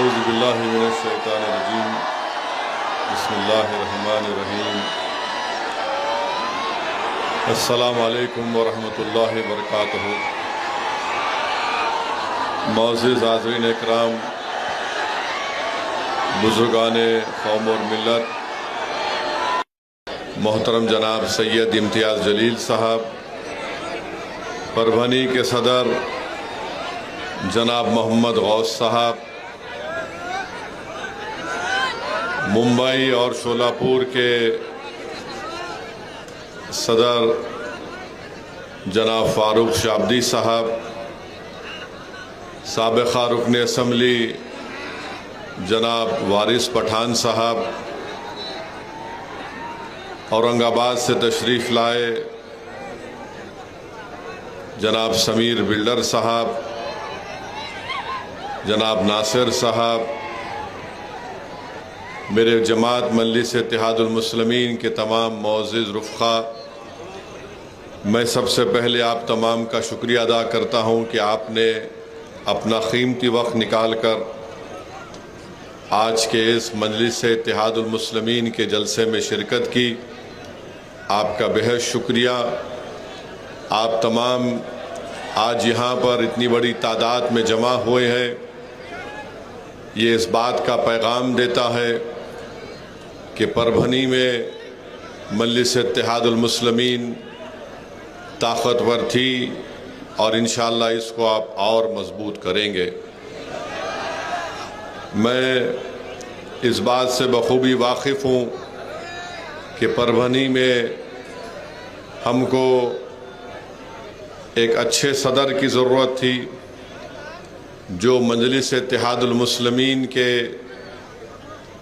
औज़ु बिल्लाहि मिनश शैतानिर रजीम। बिस्मिल्लाहिर रहमानिर रहीम। अस्सलामु अलैकुम व रहमतुल्लाहि व बरकातुहू। मुअज़्ज़िज़ हाज़रीन इकराम, बुज़ुर्गाने क़ौम और मिल्लत, मोहतरम जनाब सैयद इम्तियाज़ जलील साहब, परभनी के सदर जनाब मोहम्मद गौस साहब, मुंबई और शोलापुर के सदर जनाब फ़ारूक शाब्दी साहब, साबिक़ा रुकन असम्बली जनाब वारिस पठान साहब, औरंगाबाद से तशरीफ़ लाए जनाब समीर बिल्डर साहब, जनाब नासिर साहब, मेरे जमात मजलिस इत्तेहादुल मुस्लिमीन के तमाम मुअज़्ज़िज़ रुफ़क़ा, मैं सबसे पहले आप तमाम का शुक्रिया अदा करता हूँ कि आपने अपना कीमती वक्त निकाल कर आज के इस मजलिस इत्तेहादुल मुस्लिमीन के जलसे में शिरकत की। आपका बेहद शुक्रिया। आप तमाम आज यहाँ पर इतनी बड़ी तादाद में जमा हुए हैं, ये इस बात का पैगाम देता है कि परभनी में मजलिस इत्तेहादुल मुस्लिमीन ताकतवर थी और इंशाअल्लाह इसको आप और मजबूत करेंगे। मैं इस बात से बखूबी वाकिफ़ हूँ कि परभनी में हमको एक अच्छे सदर की ज़रूरत थी जो मजलिस इत्तेहादुल मुस्लिमीन के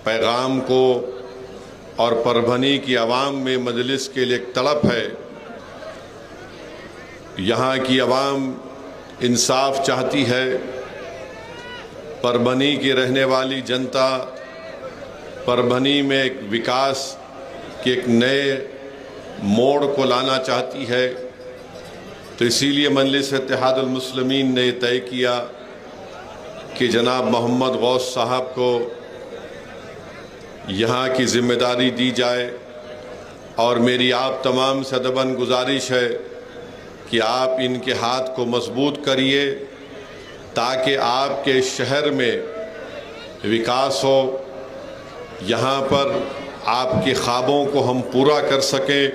पैगाम को और परभनी की आवाम में मजलिस के लिए एक तड़प है। यहाँ की आवाम इंसाफ चाहती है। परभनी की रहने वाली जनता परभनी में एक विकास के एक नए मोड़ को लाना चाहती है। तो इसीलिए मजलिस इत्तेहादुल मुस्लिमीन ने तय किया कि जनाब मोहम्मद गौस साहब को यहाँ की ज़िम्मेदारी दी जाए और मेरी आप तमाम से अदबन गुजारिश है कि आप इनके हाथ को मजबूत करिए ताकि आपके शहर में विकास हो, यहाँ पर आपके ख्वाबों को हम पूरा कर सकें,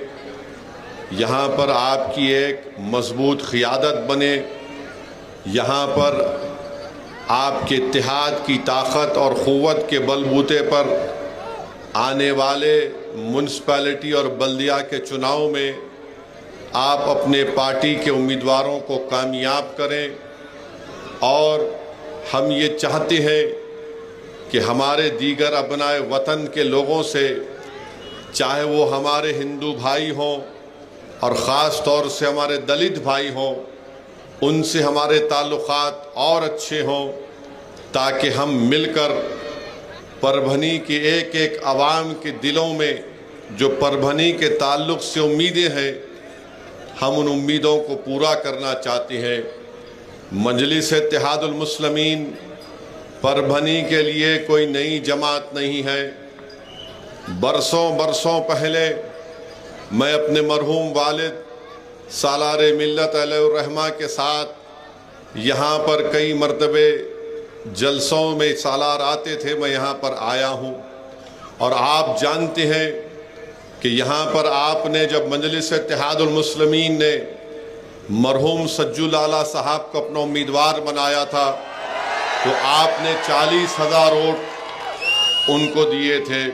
यहाँ पर आपकी एक मजबूत क़ियादत बने, यहाँ पर आपके इत्तेहाद की ताकत और क़ुव्वत के बलबूते पर आने वाले म्युनिसिपैलिटी और बल्दिया के चुनाव में आप अपने पार्टी के उम्मीदवारों को कामयाब करें। और हम ये चाहते हैं कि हमारे दीगर अपनाए वतन के लोगों से, चाहे वो हमारे हिंदू भाई हों और ख़ास तौर से हमारे दलित भाई हों, उनसे हमारे ताल्लुक़ात और अच्छे हों ताकि हम मिलकर परभनी के एक एक आवाम के दिलों में जो परभनी के ताल्लुक़ से उम्मीदें हैं, हम उन उम्मीदों को पूरा करना चाहते हैं। मजलिस इत्तेहादुल मुस्लिमीन परभनी के लिए कोई नई जमात नहीं है। बरसों पहले मैं अपने मरहूम वालिद सालारे मिल्लत अलैहिर्रहमा के साथ यहाँ पर कई मरतबे जलसों में सालार आते थे, मैं यहाँ पर आया हूँ। और आप जानते हैं कि यहाँ पर आपने जब मजलिस इत्तेहादुल मुस्लिमीन ने मरहूम सज्जुल आला साहब को अपना उम्मीदवार बनाया था तो आपने 40,000 वोट उनको दिए थे।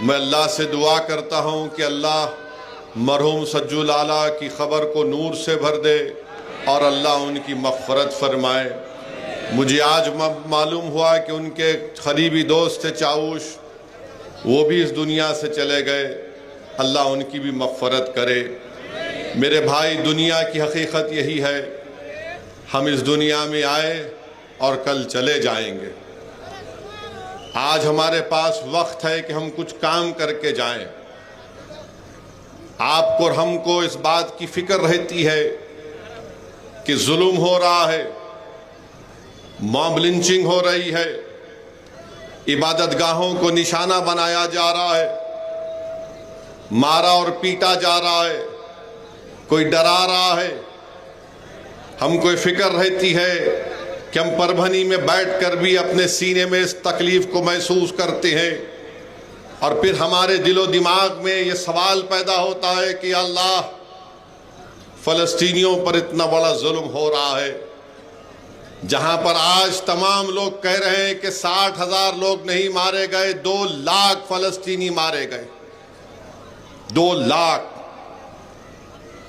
मैं अल्लाह से दुआ करता हूँ कि अल्लाह मरहूम सज्जुल आला की ख़बर को नूर से भर दे और अल्लाह उनकी मग़फ़रत फरमाए। मुझे आज मालूम हुआ कि उनके करीबी दोस्त थे चाऊश, वो भी इस दुनिया से चले गए। अल्लाह उनकी भी मग़फ़रत करे। मेरे भाई, दुनिया की हकीकत यही है, हम इस दुनिया में आए और कल चले जाएंगे। आज हमारे पास वक्त है कि हम कुछ काम करके जाएं। आपको और हमको इस बात की फिक्र रहती है कि जुल्म हो रहा है, मॉब लिंचिंग हो रही है, इबादतगाहों को निशाना बनाया जा रहा है, मारा और पीटा जा रहा है, कोई डरा रहा है। हमको फिक्र रहती है कि हम परभनी में बैठकर भी अपने सीने में इस तकलीफ को महसूस करते हैं और फिर हमारे दिलो दिमाग में ये सवाल पैदा होता है कि अल्लाह, फ़लस्तीनियों पर इतना बड़ा जुल्म हो रहा है, जहां पर आज तमाम लोग कह रहे हैं कि 60,000 लोग नहीं मारे गए, 2 लाख फ़लस्तीनी मारे गए। 2 लाख,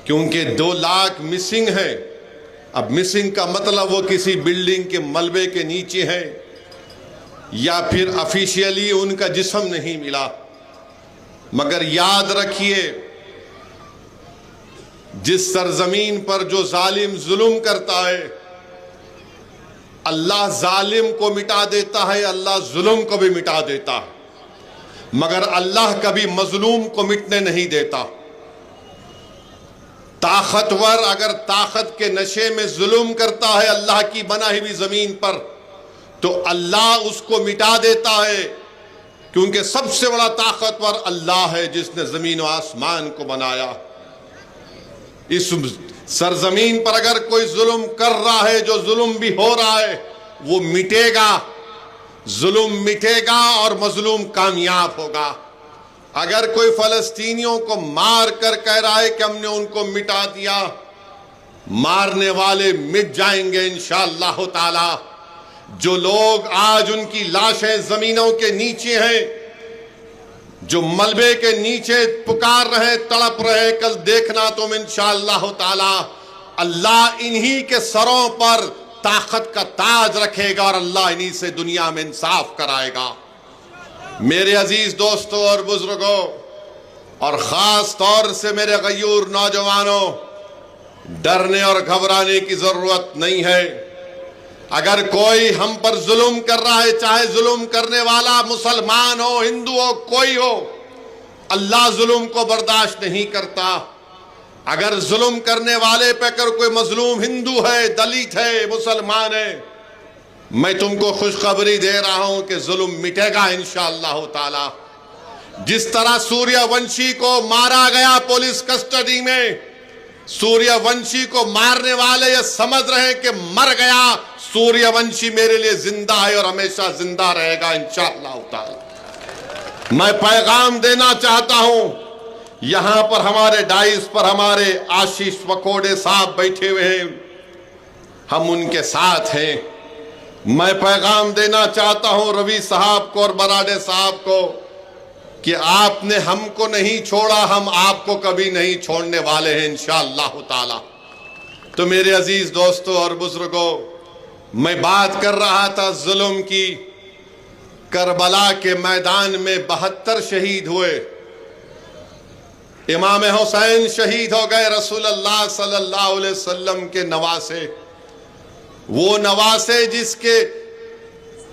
क्योंकि 2 लाख मिसिंग है। अब मिसिंग का मतलब वो किसी बिल्डिंग के मलबे के नीचे है या फिर ऑफिशियली उनका जिस्म नहीं मिला। मगर याद रखिए, जिस सरजमीन पर जो जालिम जुल्म करता है, अल्लाह जालिम को मिटा देता है, अल्लाह जुल्म को भी मिटा देता है, मगर अल्लाह कभी मजलूम को मिटने नहीं देता। ताकतवर अगर ताकत के नशे में जुल्म करता है अल्लाह की बनाई हुई जमीन पर, तो अल्लाह उसको मिटा देता है, क्योंकि सबसे बड़ा ताकतवर अल्लाह है जिसने जमीन और आसमान को बनाया। इस सरजमीन पर अगर कोई जुल्म कर रहा है, जो जुल्म भी हो रहा है, वो मिटेगा, जुल्म मिटेगा और मजलूम कामयाब होगा। अगर कोई फलस्तीनियों को मार कर कह रहा है कि हमने उनको मिटा दिया, मारने वाले मिट जाएंगे इंशाअल्लाह ताला। जो लोग आज उनकी लाशें जमीनों के नीचे हैं, जो मलबे के नीचे पुकार रहे, तड़प रहे, कल देखना तुम इंशाअल्लाह ताला अल्लाह इन्हीं के सरों पर ताकत का ताज रखेगा और अल्लाह इन्हीं से दुनिया में इंसाफ कराएगा। मेरे अजीज दोस्तों और बुजुर्गों, और खास तौर से मेरे गयूर नौजवानों, डरने और घबराने की जरूरत नहीं है। अगर कोई हम पर जुल्म कर रहा है, चाहे जुल्म करने वाला मुसलमान हो, हिंदू हो, कोई हो, अल्लाह जुल्म को बर्दाश्त नहीं करता। अगर जुल्म करने वाले पे अगर कोई मजलूम हिंदू है, दलित है, मुसलमान है, मैं तुमको खुशखबरी दे रहा हूं कि जुल्म मिटेगा इंशाअल्लाह ताला। जिस तरह सूर्यवंशी को मारा गया पुलिस कस्टडी में, सूर्यवंशी को मारने वाले ये समझ रहे हैं कि मर गया, सूर्यवंशी मेरे लिए जिंदा है और हमेशा जिंदा रहेगा इंशाअल्लाह ताला। मैं पैगाम देना चाहता हूं, यहां पर हमारे डाइस पर हमारे आशीष वकोड़े साहब बैठे हुए हैं, हम उनके साथ हैं। मैं पैगाम देना चाहता हूं रवि साहब को और बराडे साहब को कि आपने हमको नहीं छोड़ा, हम आपको कभी नहीं छोड़ने वाले हैं इंशाअल्लाह ताला। तो मेरे अजीज दोस्तों और बुजुर्गों, मैं बात कर रहा था जुल्म की। करबला के मैदान में 72 शहीद हुए। इमाम हुसैन शहीद हो गए, रसूलुल्लाह सल्लल्लाहु अलैहि वसल्लम के नवासे, वो नवासे जिसके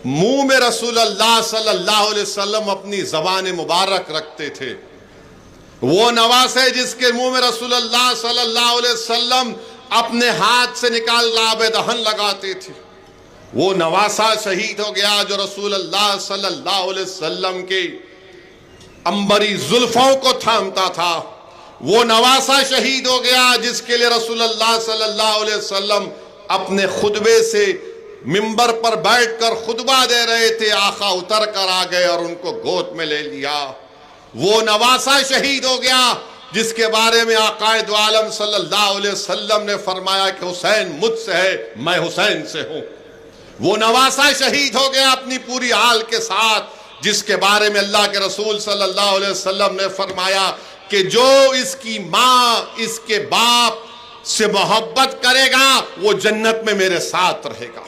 मुंह में रसूलुल्लाह सल्लल्लाहु अलैहि वसल्लम अपनी ज़बान मुबारक रखते थे, वो नवासे जिसके मुंह में रसूलुल्लाह सल्लल्लाहु अलैहि वसल्लम अपने हाथ से निकाल लाबे दहन लगाते थे, वो नवासा शहीद हो गया जो रसूलुल्लाह सल्लल्लाहु अलैहि वसल्लम के अंबरी जुल्फों को थामता था। वो नवासा शहीद हो गया जिसके लिए रसूलुल्लाह सल्लल्लाहु अलैहि वसल्लम अपने खुतबे से मिंबर पर बैठकर खुतबा दे रहे थे, आका उतर कर आ गए और उनको गोद में ले लिया। वो नवासा शहीद हो गया जिसके बारे में आकाए दो आलम सल्लल्लाहु अलैहि वसल्लम ने फरमाया कि हुसैन मुझसे है, मैं हुसैन से हूं। वो नवासा शहीद हो गया अपनी पूरी आल के साथ, जिसके बारे में अल्लाह के रसूल सल्लल्लाहु अलैहि वसल्लम ने फरमाया कि जो इसकी माँ, इसके बाप से मोहब्बत करेगा वो जन्नत में मेरे साथ रहेगा।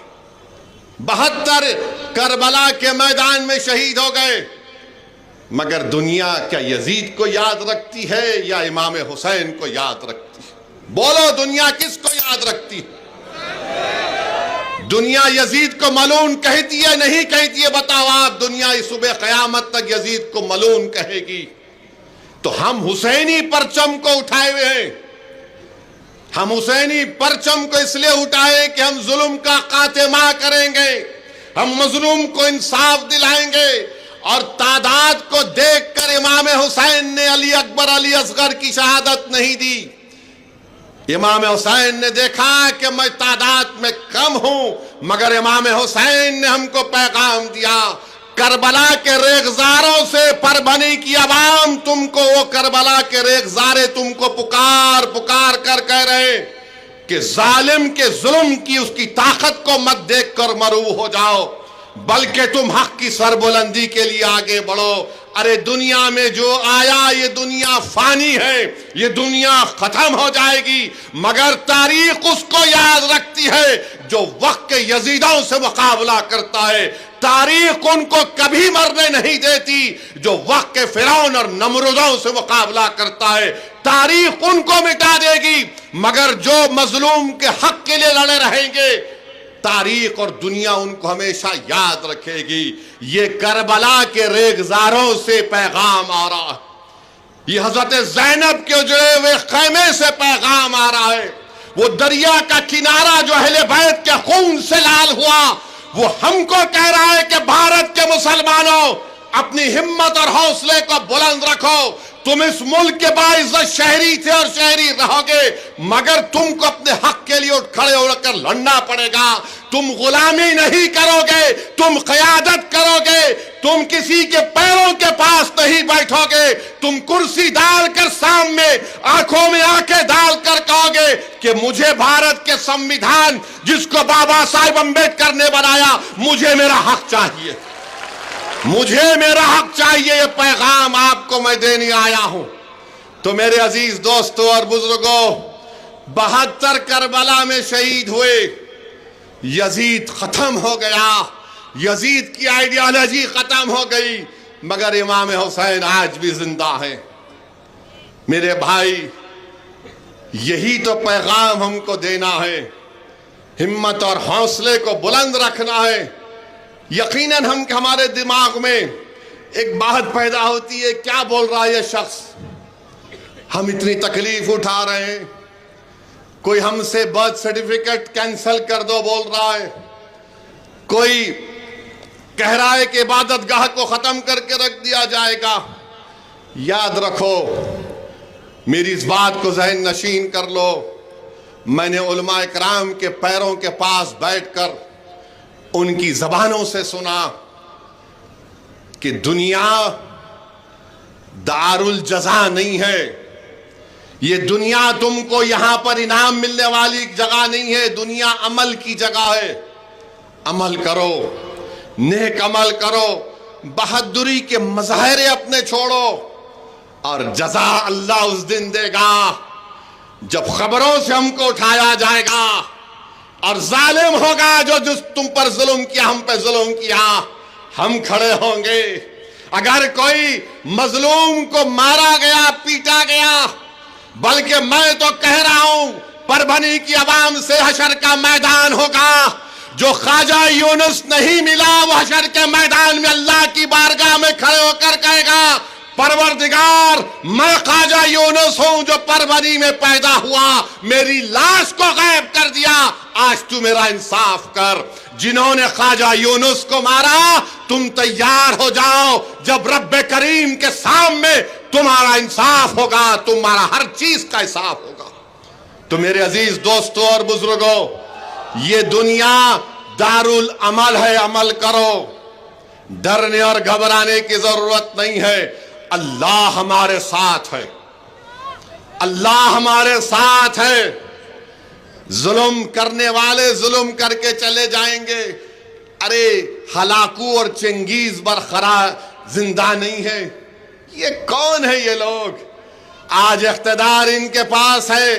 72 करबला के मैदान में शहीद हो गए, मगर दुनिया क्या यजीद को याद रखती है या इमाम हुसैन को याद रखती है? बोलो, दुनिया किसको याद रखती है? दुनिया यजीद को मलून कहती है, नहीं कहती है? बताओ आप, दुनिया इस सुबह कयामत तक यजीद को मलून कहेगी। तो हम हुसैनी परचम को उठाए हुए हैं। हम हुसैनी परचम को इसलिए उठाए कि हम जुल्म का खात्मा करेंगे, हम मजलूम को इंसाफ दिलाएंगे। और तादाद को देखकर इमाम हुसैन ने अली अकबर अली असगर की शहादत नहीं दी। इमाम हुसैन ने देखा कि मैं तादाद में कम हूं, मगर इमाम हुसैन ने हमको पैगाम दिया, करबला के रेगजारों से परभनी की आवाम तुमको, वो करबला के रेगजारे तुमको पुकार पुकार कर कह रहे कि जालिम के जुल्म की उसकी ताकत को मत देखकर मरूब हो जाओ, बल्कि तुम हक की सरबुलंदी के लिए आगे बढ़ो। अरे दुनिया में जो आया ये दुनिया फानी है, ये दुनिया खत्म हो जाएगी, मगर तारीख उसको याद रखती है जो वक्त के यजीदों से मुकाबला करता है। तारीख उनको कभी मरने नहीं देती जो वक्त के फिरौन और नमरूदों से मुकाबला करता है। तारीख उनको मिटा देगी, मगर जो मजलूम के हक के लिए लड़े रहेंगे तारीख और दुनिया उनको हमेशा याद रखेगी। ये करबला के रेगजारों से पैगाम आ रहा है, ये हजरत ज़ैनब के उजड़े हुए खैमे से पैगाम आ रहा है। वो दरिया का किनारा जो अहले बैत के खून से लाल हुआ, वो हमको कह रहा है कि भारत के मुसलमानों अपनी हिम्मत और हौसले को बुलंद रखो। तुम इस मुल्क के बाइज्जत शहरी थे और शहरी रहोगे, मगर तुमको अपने हक के लिए उठ खड़े होकर लड़ना पड़ेगा। तुम गुलामी नहीं करोगे, तुम क़यादत करोगे। तुम किसी के पैरों के पास नहीं बैठोगे, तुम कुर्सी डालकर सामने आंखों में आंखें डालकर कहोगे कि मुझे भारत के संविधान जिसको बाबा साहेब अम्बेडकर ने बनाया, मुझे मेरा हक चाहिए, मुझे मेरा हक चाहिए। ये पैगाम आपको मैं देने आया हूं। तो मेरे अजीज दोस्तों और बुजुर्गों, 72 करबला में शहीद हुए, यजीद खत्म हो गया, यजीद की आइडियोलॉजी खत्म हो गई, मगर इमाम हुसैन आज भी जिंदा है। मेरे भाई, यही तो पैगाम हमको देना है, हिम्मत और हौसले को बुलंद रखना है। यकीनन हमारे दिमाग में एक बात पैदा होती है, क्या बोल रहा है ये शख्स, हम इतनी तकलीफ उठा रहे हैं, कोई हमसे बर्थ सर्टिफिकेट कैंसिल कर दो बोल रहा है, कोई कह रहा है कि इबादत गाह को खत्म करके रख दिया जाएगा। याद रखो, मेरी इस बात को ज़हन नशीन कर लो, मैंने उलमा इकराम के पैरों के पास बैठकर उनकी जबानों से सुना कि दुनिया दारुल जज़ा नहीं है, ये दुनिया तुमको यहां पर इनाम मिलने वाली जगह नहीं है, दुनिया अमल की जगह है। अमल करो, नेक अमल करो, बहादुरी के मज़ाहिरे अपने छोड़ो, और जज़ा अल्लाह उस दिन देगा जब खबरों से हमको उठाया जाएगा और जालिम होगा जो तुम पर जुल्म किया, हम पे जुल्म किया, हम खड़े होंगे। अगर कोई मजलूम को मारा गया, पीटा गया, बल्कि मैं तो कह रहा हूं परभनी की आवाम से हशर का मैदान होगा। जो ख्वाजा यूनुस नहीं मिला, वो हशर के मैदान में अल्लाह की बारगाह में खड़े होकर कहेगा, परवरदिगार, मैं ख्वाजा यूनुस हूं जो परभनी में पैदा हुआ, मेरी लाश को गायब कर दिया, आज तू मेरा इंसाफ कर। जिन्होंने ख्वाजा यूनुस को मारा, तुम तैयार हो जाओ, जब रब करीम के सामने तुम्हारा इंसाफ होगा, तुम्हारा हर चीज का इंसाफ होगा। तो मेरे अजीज दोस्तों और बुजुर्गों, ये दुनिया दारुल अमल है, अमल करो, डरने और घबराने की जरूरत नहीं है। अल्लाह हमारे साथ है, अल्लाह हमारे साथ है। जुल्म करने वाले जुल्म करके चले जाएंगे। अरे हलाकू और चंगेज बरखरार जिंदा नहीं है, ये कौन है ये लोग? आज इख्तिदार इनके पास है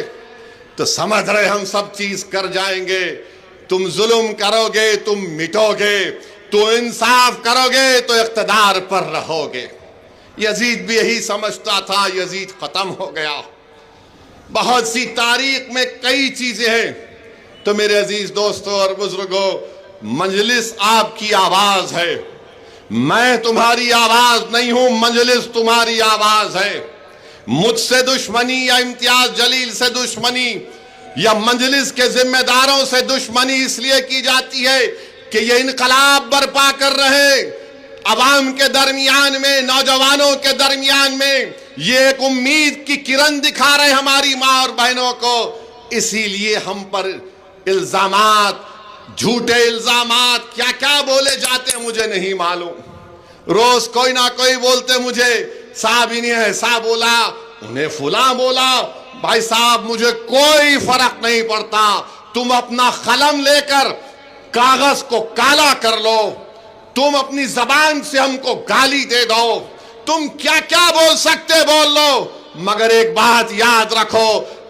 तो समझ रहे हम सब चीज कर जाएंगे। तुम जुल्म करोगे, तुम मिटोगे, तुम इंसाफ करोगे तो इख्तिदार पर रहोगे। यजीद भी यही समझता था, यजीद खत्म हो गया। बहुत सी तारीख में कई चीजें हैं। तो मेरे अजीज दोस्तों और बुजुर्गों, मजलिस आपकी आवाज है, मैं तुम्हारी आवाज नहीं हूं, मजलिस तुम्हारी आवाज है। मुझसे दुश्मनी या इम्तियाज जलील से दुश्मनी या मजलिस के जिम्मेदारों से दुश्मनी इसलिए की जाती है कि ये इनकलाब बर्पा कर रहे अवाम के दरमियान में, नौजवानों के दरमियान में ये एक उम्मीद की किरण दिखा रहे हमारी माँ और बहनों को। इसीलिए हम पर इल्जामात, झूठे इल्जामात क्या क्या बोले जाते हैं मुझे नहीं मालूम। रोज कोई ना कोई बोलते मुझे, साहब इन्हें ऐसा बोला, उन्हें फुला बोला। भाई साहब मुझे कोई फर्क नहीं पड़ता, तुम अपना कलम लेकर कागज को काला कर लो, तुम अपनी जबान से हमको गाली दे दो, तुम क्या क्या बोल सकते बोल लो, मगर एक बात याद रखो,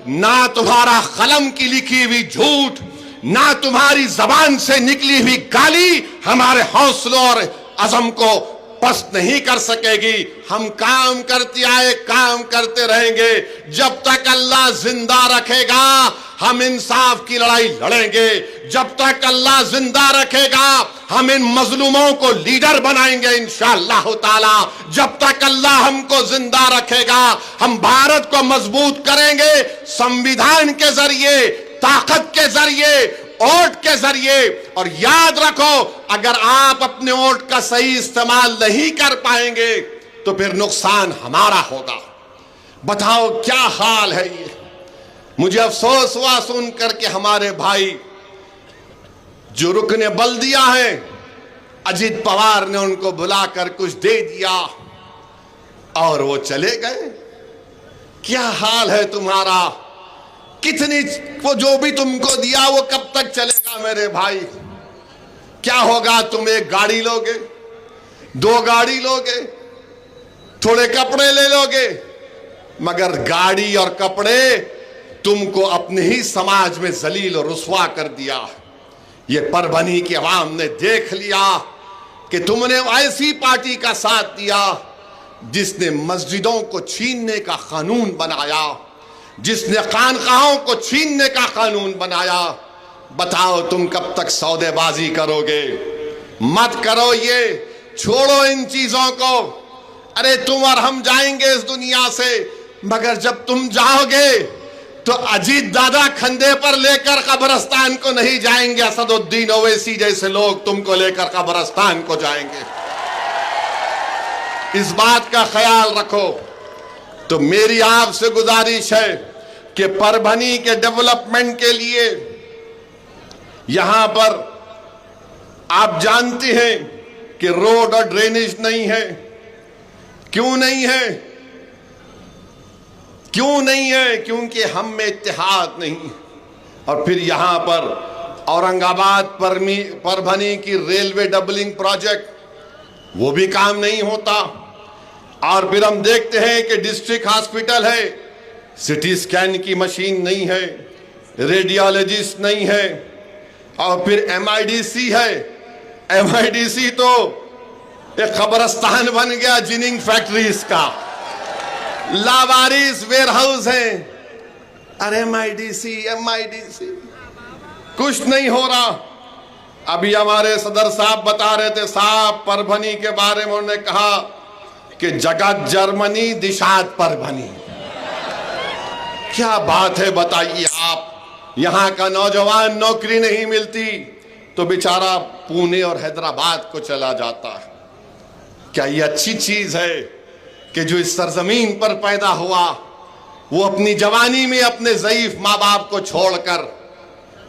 ना तुम्हारा कलम की लिखी हुई झूठ, ना तुम्हारी जबान से निकली हुई गाली हमारे हौसलों और अज़म को पस्त नहीं कर सकेगी। हम काम करते आए, काम करते रहेंगे जब तक अल्लाह जिंदा रखेगा। हम इंसाफ की लड़ाई लड़ेंगे जब तक अल्लाह जिंदा रखेगा। हम इन मजलूमों को लीडर बनाएंगे इंशाअल्लाह ताला जब तक अल्लाह हमको जिंदा रखेगा। हम भारत को मजबूत करेंगे संविधान के जरिए, ताकत के जरिए, वोट के जरिए। और याद रखो, अगर आप अपने वोट का सही इस्तेमाल नहीं कर पाएंगे तो फिर नुकसान हमारा होगा। बताओ क्या हाल है ये। मुझे अफसोस हुआ सुन करके हमारे भाई जो रुकने बल्दिया है, अजीत पवार ने उनको बुलाकर कुछ दे दिया और वो चले गए। क्या हाल है तुम्हारा। कितनी वो जो भी तुमको दिया वो कब तक चलेगा मेरे भाई। क्या होगा, तुम एक गाड़ी लोगे, 2 गाड़ी लोगे, थोड़े कपड़े ले लोगे, मगर गाड़ी और कपड़े तुमको अपने ही समाज में जलील और रुस्वा कर दिया। ये परभनी की आवाम ने देख लिया कि तुमने ऐसी पार्टी का साथ दिया जिसने मस्जिदों को छीनने का कानून बनाया, जिसने खानकाहों को छीनने का कानून बनाया। बताओ तुम कब तक सौदेबाजी करोगे। मत करो ये, छोड़ो इन चीजों को। अरे तुम और हम जाएंगे इस दुनिया से, मगर जब तुम जाओगे तो अजीत दादा खंदे पर लेकर कब्रिस्तान को नहीं जाएंगे, असदुद्दीन ओवैसी जैसे लोग तुमको लेकर कब्रिस्तान को जाएंगे। इस बात का ख्याल रखो। तो मेरी आपसे गुजारिश है कि परभनी के डेवलपमेंट के लिए यहां पर आप जानते हैं कि रोड और ड्रेनेज नहीं है। क्यों नहीं है? क्यों नहीं है? क्योंकि हम में इत्तेहाद नहीं। और फिर यहां पर औरंगाबाद परभनी की रेलवे डबलिंग प्रोजेक्ट, वो भी काम नहीं होता। और फिर हम देखते हैं कि डिस्ट्रिक्ट हॉस्पिटल है, सिटी स्कैन की मशीन नहीं है, रेडियोलॉजिस्ट नहीं है। और फिर MIDC है, MIDC तो एक कब्रिस्तान बन गया जिनिंग फैक्ट्रीज का, लावारिस वेयर हाउस है। अरे MIDC कुछ नहीं हो रहा। अभी हमारे सदर साहब बता रहे थे, साहब परभनी के बारे में उन्होंने कहा कि जगत जर्मनी दिशात परभनी। क्या बात है बताइए आप। यहां का नौजवान नौकरी नहीं मिलती तो बेचारा पुणे और हैदराबाद को चला जाता है। क्या ये अच्छी चीज है कि जो इस सरजमीन पर पैदा हुआ वो अपनी जवानी में अपने ज़ईफ माँ बाप को छोड़कर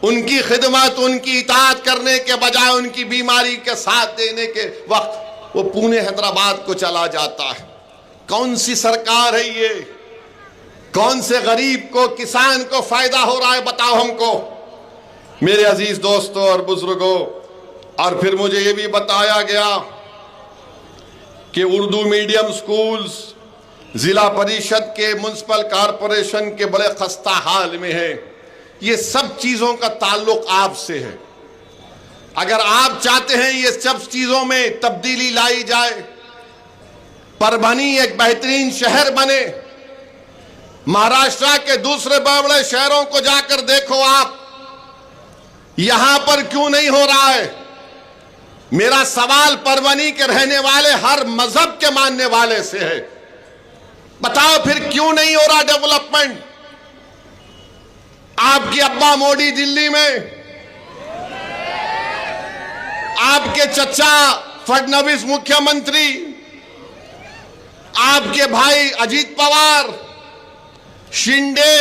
उनकी खिदमत, उनकी इताअत करने के बजाय उनकी बीमारी के साथ देने के वक्त वो पुणे हैदराबाद को चला जाता है। कौन सी सरकार है ये? कौन से गरीब को, किसान को फायदा हो रहा है बताओ हमको। मेरे अजीज दोस्तों और बुजुर्गों, और फिर मुझे ये भी बताया गया कि उर्दू मीडियम स्कूल्स जिला परिषद के, म्युनिसिपल कॉरपोरेशन के बड़े खस्ता हाल में है। ये सब चीजों का ताल्लुक आपसे है। अगर आप चाहते हैं ये सब चीजों में तब्दीली लाई जाए, परभनी एक बेहतरीन शहर बने, महाराष्ट्र के दूसरे बड़े बड़े शहरों को जाकर देखो आप, यहां पर क्यों नहीं हो रहा है? मेरा सवाल परभनी के रहने वाले हर मजहब के मानने वाले से है। बताओ फिर क्यों नहीं हो रहा डेवलपमेंट? आपके अब्बा मोदी दिल्ली में आपके चचा फडणवीस मुख्यमंत्री, आपके भाई अजीत पवार, शिंदे,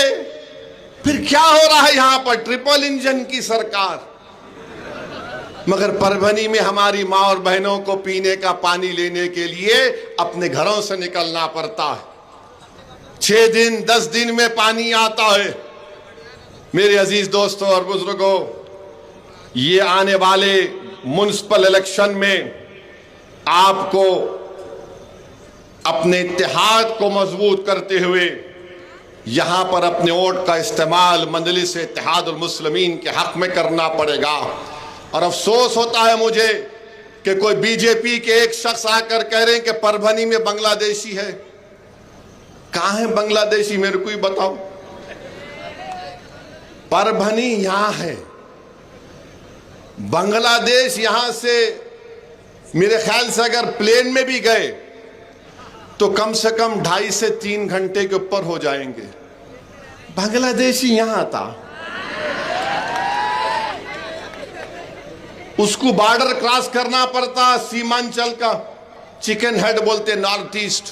फिर क्या हो रहा है यहां पर? ट्रिपल इंजन की सरकार। मगर परभनी में हमारी मां और बहनों को पीने का पानी लेने के लिए अपने घरों से निकलना पड़ता है। 6 दिन 10 दिन में पानी आता है। मेरे अजीज दोस्तों और बुजुर्गों, ये आने वाले म्युनिसिपल इलेक्शन में आपको अपने इत्तेहाद को मजबूत करते हुए यहां पर अपने वोट का इस्तेमाल मजलिस इत्तेहादुल मुस्लिमीन के हक में करना पड़ेगा। और अफसोस होता है मुझे कि कोई बीजेपी के एक शख्स आकर कह रहे हैं कि परभनी में बांग्लादेशी है। कहां है बांग्लादेशी? मेरे को ही बताओ। परभनी यहां है, बांग्लादेश यहां से मेरे ख्याल से अगर प्लेन में भी गए तो कम से कम 2.5 से 3 घंटे के ऊपर हो जाएंगे। बांग्लादेशी यहां था, उसको बॉर्डर क्रॉस करना पड़ता, सीमांचल का चिकन हेड बोलते नॉर्थ ईस्ट,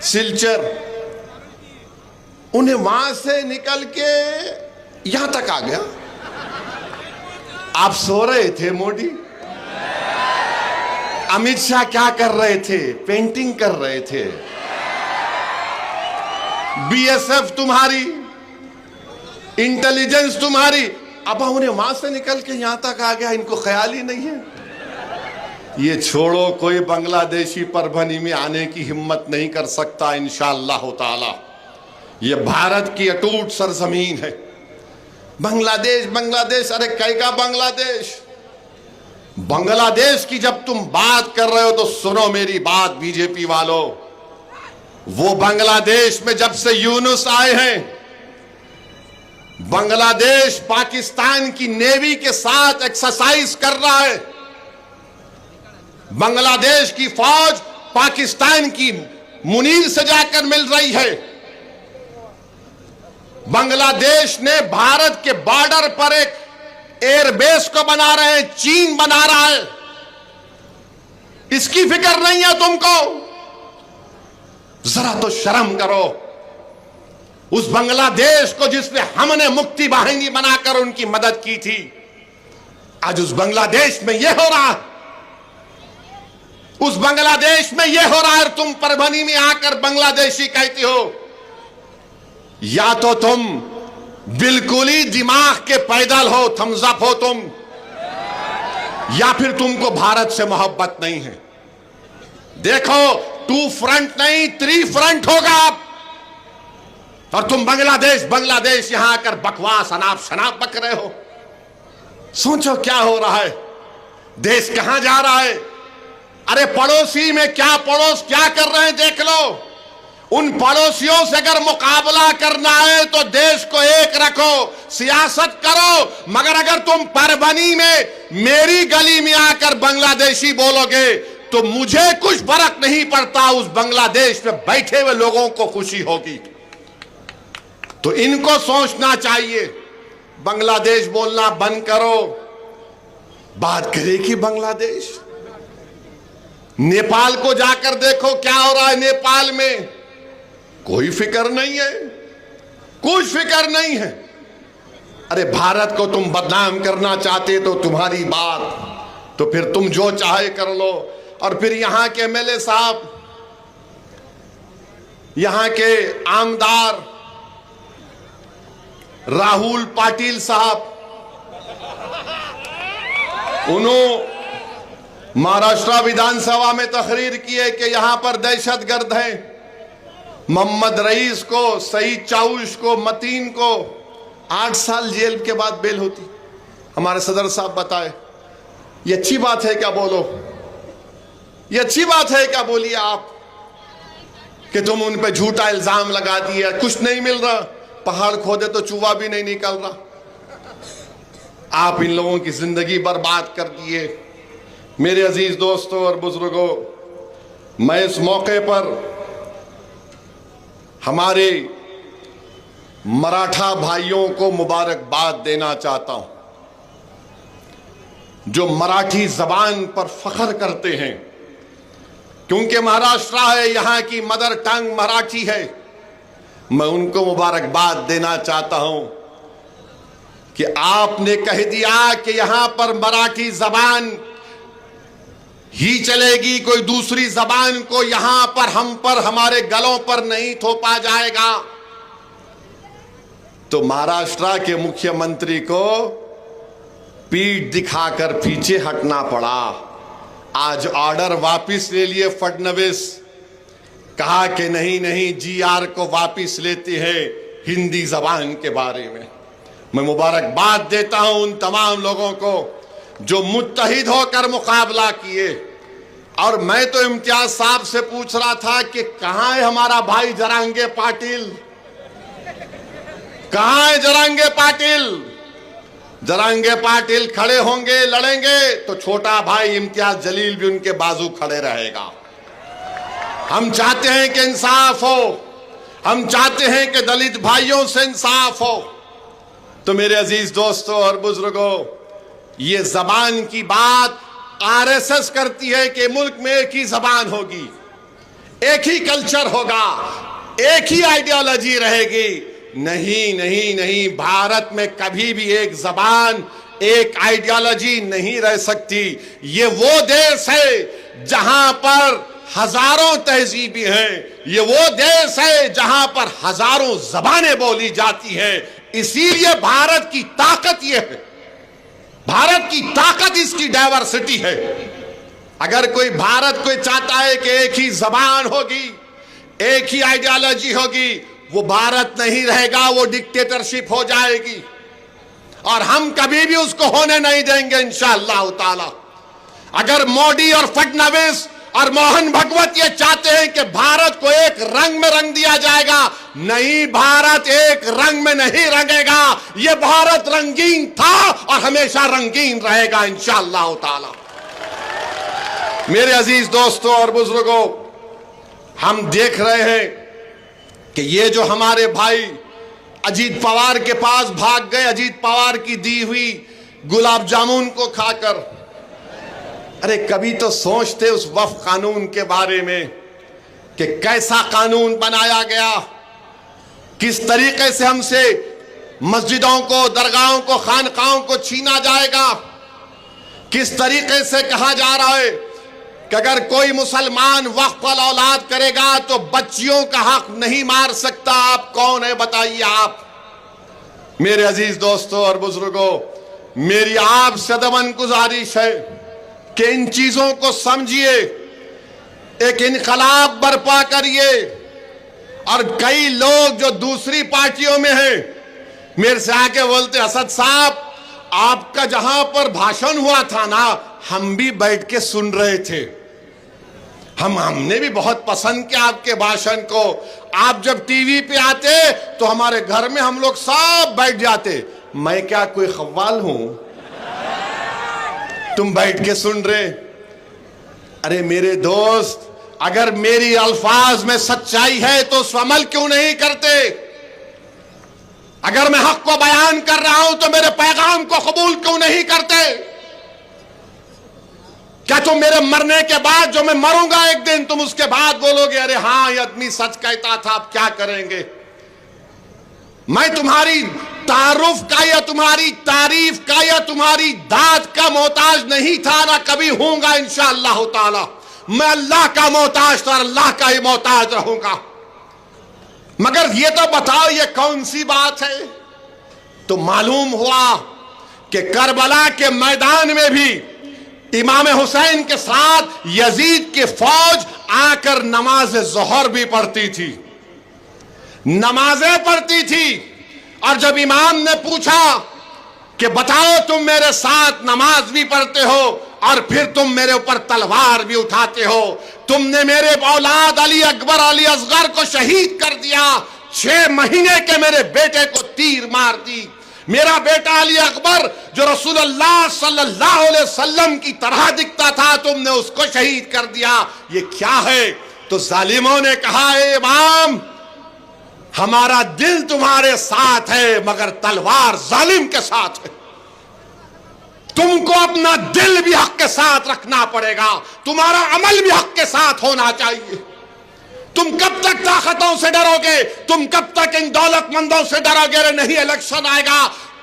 सिलचर, उन्हें वहां से निकल के यहां तक आ गया। आप सो रहे थे मोदी? अमित शाह क्या कर रहे थे? पेंटिंग कर रहे थे। बीएसएफ तुम्हारी, इंटेलिजेंस तुम्हारी, अब उन्हें वहां से निकल के यहां तक आ गया, इनको ख्याल ही नहीं है। ये छोड़ो, कोई बांग्लादेशी परभनी में आने की हिम्मत नहीं कर सकता इंशाअल्लाह ताला। ये भारत की अटूट सरजमीन है। बांग्लादेश बांग्लादेश, अरे कैका बांग्लादेश? बांग्लादेश की जब तुम बात कर रहे हो तो सुनो मेरी बात बीजेपी वालों। वो बांग्लादेश में जब से यूनुस आए हैं, बांग्लादेश पाकिस्तान की नेवी के साथ एक्सरसाइज कर रहा है। बांग्लादेश की फौज पाकिस्तान की मुनीर से जाकर मिल रही है। बांग्लादेश ने भारत के बॉर्डर पर एक एयरबेस को बना रहे हैं, चीन बना रहा है। इसकी फिक्र नहीं है तुमको? जरा तो शर्म करो। उस बांग्लादेश को जिसने हमने मुक्ति वाहिनी बनाकर उनकी मदद की थी, आज उस बांग्लादेश में यह हो रहा है। उस बांग्लादेश में यह हो रहा है और तुम परभनी में आकर बांग्लादेशी कहती हो। या तो तुम बिल्कुल ही दिमाग के पैदल हो, थम्सअप हो तुम, या फिर तुमको भारत से मोहब्बत नहीं है। देखो, 2 फ्रंट नहीं 3 फ्रंट होगा अब। और तुम बांग्लादेश बांग्लादेश यहां आकर बकवास अनाप शनाप बक रहे हो। सोचो क्या हो रहा है, देश कहां जा रहा है। अरे पड़ोसी में क्या, पड़ोस क्या कर रहे हैं देख लो। उन पड़ोसियों से अगर मुकाबला करना है तो देश को एक रखो, सियासत करो। मगर अगर तुम परभनी में मेरी गली में आकर बांग्लादेशी बोलोगे तो मुझे कुछ फर्क नहीं पड़ता, उस बांग्लादेश में बैठे हुए लोगों को खुशी होगी। तो इनको सोचना चाहिए, बांग्लादेश बोलना बंद करो। बात करेगी बांग्लादेश। नेपाल को जाकर देखो क्या हो रहा है नेपाल में। कोई फिक्र नहीं है, कुछ फिक्र नहीं है। अरे भारत को तुम बदनाम करना चाहते तो तुम्हारी बात, तो फिर तुम जो चाहे कर लो। और फिर यहां के एमएलए साहब, यहां के आमदार राहुल पाटिल साहब, उन्होंने महाराष्ट्र विधानसभा में तकरीर की है कि यहां पर दहशतगर्द हैं। मोहम्मद रईस को, सईद चाउश को, मतीन को 8 साल जेल के बाद बेल होती। हमारे सदर साहब बताए, ये अच्छी बात है क्या? बोलो, ये अच्छी बात है क्या? बोलिए आप कि तुम उन पे झूठा इल्जाम लगा दिया, कुछ नहीं मिल रहा, पहाड़ खोदे तो चूहा भी नहीं निकल रहा। आप इन लोगों की जिंदगी बर्बाद कर दिए। मेरे अजीज दोस्तों और बुजुर्गों, मैं इस मौके पर हमारे मराठा भाइयों को मुबारकबाद देना चाहता हूं। जो मराठी जबान पर फख्र करते हैं, क्योंकि महाराष्ट्र है, यहां की मदर टंग मराठी है। मैं उनको मुबारकबाद देना चाहता हूं कि आपने कह दिया कि यहां पर मराठी जबान ही चलेगी, कोई दूसरी जबान को यहां पर हम पर हमारे गलों पर नहीं थोपा जाएगा। तो महाराष्ट्र के मुख्यमंत्री को पीठ दिखाकर पीछे हटना पड़ा। आज ऑर्डर वापस ले लिए फडणवीस, कहा कि नहीं नहीं GR को वापस लेते हैं हिंदी जबान के बारे में। मैं मुबारकबाद देता हूं उन तमाम लोगों को जो मुत्तहिद होकर मुकाबला किए। और मैं तो इम्तियाज साहब से पूछ रहा था कि कहां है हमारा भाई जरांगे पाटिल, कहां है जरांगे पाटिल? जरांगे पाटिल खड़े होंगे, लड़ेंगे तो छोटा भाई इम्तियाज जलील भी उनके बाजू खड़े रहेगा। हम चाहते हैं कि इंसाफ हो, हम चाहते हैं कि दलित भाइयों से इंसाफ हो। तो मेरे अजीज दोस्तों और बुजुर्गों, ये जबान की बात RSS करती है कि मुल्क में एक ही जबान होगी, एक ही कल्चर होगा, एक ही आइडियोलॉजी रहेगी। नहीं नहीं नहीं, भारत में कभी भी एक जबान, एक आइडियोलॉजी नहीं रह सकती। ये वो देश है जहां पर हजारों तहजीबें हैं, ये वो देश है जहां पर हजारों जबानें बोली जाती हैं। इसीलिए भारत की ताकत यह है, भारत की ताकत इसकी डाइवर्सिटी है। अगर कोई भारत को चाहता है कि एक ही जबान होगी, एक ही आइडियोलॉजी होगी, वो भारत नहीं रहेगा, वो डिक्टेटरशिप हो जाएगी। और हम कभी भी उसको होने नहीं देंगे इंशाअल्लाह ताला। अगर मोदी और फडणवीस और मोहन भगवत ये चाहते हैं कि भारत को एक रंग में रंग दिया जाएगा, नहीं, भारत एक रंग में नहीं रंगेगा। ये भारत रंगीन था और हमेशा रंगीन रहेगा इंशाअल्लाह ताला। मेरे अजीज दोस्तों और बुजुर्गों, हम देख रहे हैं कि ये जो हमारे भाई अजीत पवार के पास भाग गए, अजीत पवार की दी हुई गुलाब जामुन को खाकर। अरे कभी तो सोचते उस वक्फ कानून के बारे में कि कैसा कानून बनाया गया, किस तरीके से हमसे मस्जिदों को, दरगाहों को, खानकाहों को छीना जाएगा, किस तरीके से कहा जा रहा है कि अगर कोई मुसलमान वक्फ पर औलाद करेगा तो बच्चियों का हक नहीं मार सकता। आप कौन है बताइए आप? मेरे अजीज दोस्तों और बुजुर्गों, मेरी आपसे दमन गुजारिश है कि इन चीजों को समझिए, एक इनकलाब बर्पा करिए। और कई लोग जो दूसरी पार्टियों में हैं मेरे से आके बोलते, असद साहब आपका जहां पर भाषण हुआ था ना, हम भी बैठ के सुन रहे थे, हमने भी बहुत पसंद किया आपके भाषण को। आप जब टीवी पे आते तो हमारे घर में हम लोग सब बैठ जाते। मैं क्या कोई खव्वाल हूं, तुम बैठ के सुन रहे? अरे मेरे दोस्त, अगर मेरी अल्फाज में सच्चाई है तो उस अमल क्यों नहीं करते? अगर मैं हक को बयान कर रहा हूं तो मेरे पैगाम को कबूल क्यों नहीं करते? क्या तुम मेरे मरने के बाद, जो मैं मरूंगा एक दिन, तुम उसके बाद बोलोगे अरे हां ये आदमी सच कहता था, अब क्या करेंगे? मैं तुम्हारी तारुफ का या तुम्हारी तारीफ का या तुम्हारी दाद का मोहताज नहीं था, ना कभी होऊंगा इंशाअल्लाह ताला। मैं अल्लाह का मोहताज था, अल्लाह का ही मोहताज रहूंगा। मगर ये तो बताओ ये कौन सी बात है? तो मालूम हुआ कि करबला के मैदान में भी इमाम हुसैन के साथ यजीद की फौज आकर नमाज जोहर भी पढ़ती थी, नमाजें पढ़ती थी। और जब इमाम ने पूछा कि बताओ तुम मेरे साथ नमाज भी पढ़ते हो और फिर तुम मेरे ऊपर तलवार भी उठाते हो, तुमने मेरे औलाद अली अकबर अली असगर को शहीद कर दिया, 6 महीने के मेरे बेटे को तीर मार दी, मेरा बेटा अली अकबर जो रसूलुल्लाह सल्लल्लाहु अलैहि वसल्लम की तरह दिखता था, तुमने उसको शहीद कर दिया, ये क्या है? तो जालिमों ने कहा ए इमाम, हमारा दिल तुम्हारे साथ है मगर तलवार जालिम के साथ है। तुमको अपना दिल भी हक के साथ रखना पड़ेगा, तुम्हारा अमल भी हक के साथ होना चाहिए। तुम कब तक ताकतों से डरोगे, तुम कब तक इन दौलतमंदों से डरोगे? अरे नहीं, इलेक्शन आएगा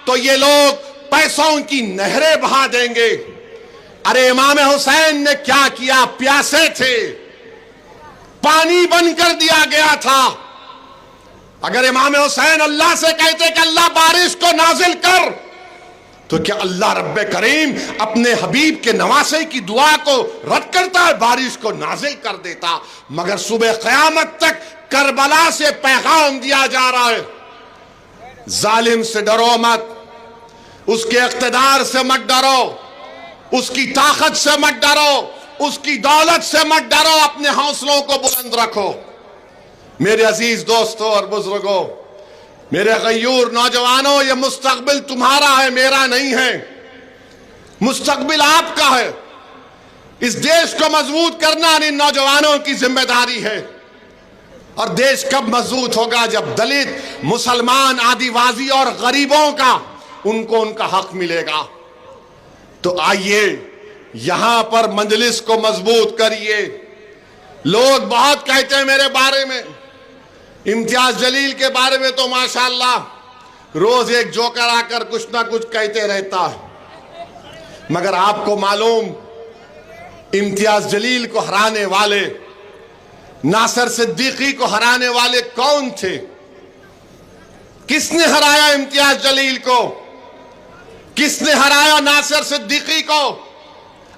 तो ये लोग पैसों की नहरें बहा देंगे। अरे इमाम हुसैन ने क्या किया? प्यासे थे, पानी बनकर दिया गया था। अगर इमाम हुसैन अल्लाह से कहते कि अल्लाह बारिश को नाजिल कर, तो क्या अल्लाह रब्बे करीम अपने हबीब के नवासे की दुआ को रद्द करता है? बारिश को नाजिल कर देता। मगर सुबह क़यामत तक करबला से पैगाम दिया जा रहा है, जालिम से डरो मत, उसके इक़्तिदार से मत डरो, उसकी ताकत से मत डरो, उसकी दौलत से मत डरो, अपने हौसलों को बुलंद रखो। मेरे अजीज दोस्तों और बुजुर्गों, मेरे गयूर नौजवानों, ये मुस्तकबिल तुम्हारा है, मेरा नहीं है। मुस्तकबिल आपका है। इस देश को मजबूत करना इन नौजवानों की जिम्मेदारी है। और देश कब मजबूत होगा? जब दलित, मुसलमान, आदिवासी और गरीबों का उनको उनका हक मिलेगा। तो आइए यहां पर मजलिस को मजबूत करिए। लोग बहुत कहते हैं मेरे बारे में, इम्तियाज जलील के बारे में तो माशाअल्लाह रोज एक जोकर आकर कुछ ना कुछ कहते रहता है। मगर आपको मालूम, इम्तियाज जलील को हराने वाले, नासिर सिद्दीकी को हराने वाले कौन थे? किसने हराया इम्तियाज जलील को? किसने हराया नासिर सिद्दीकी को?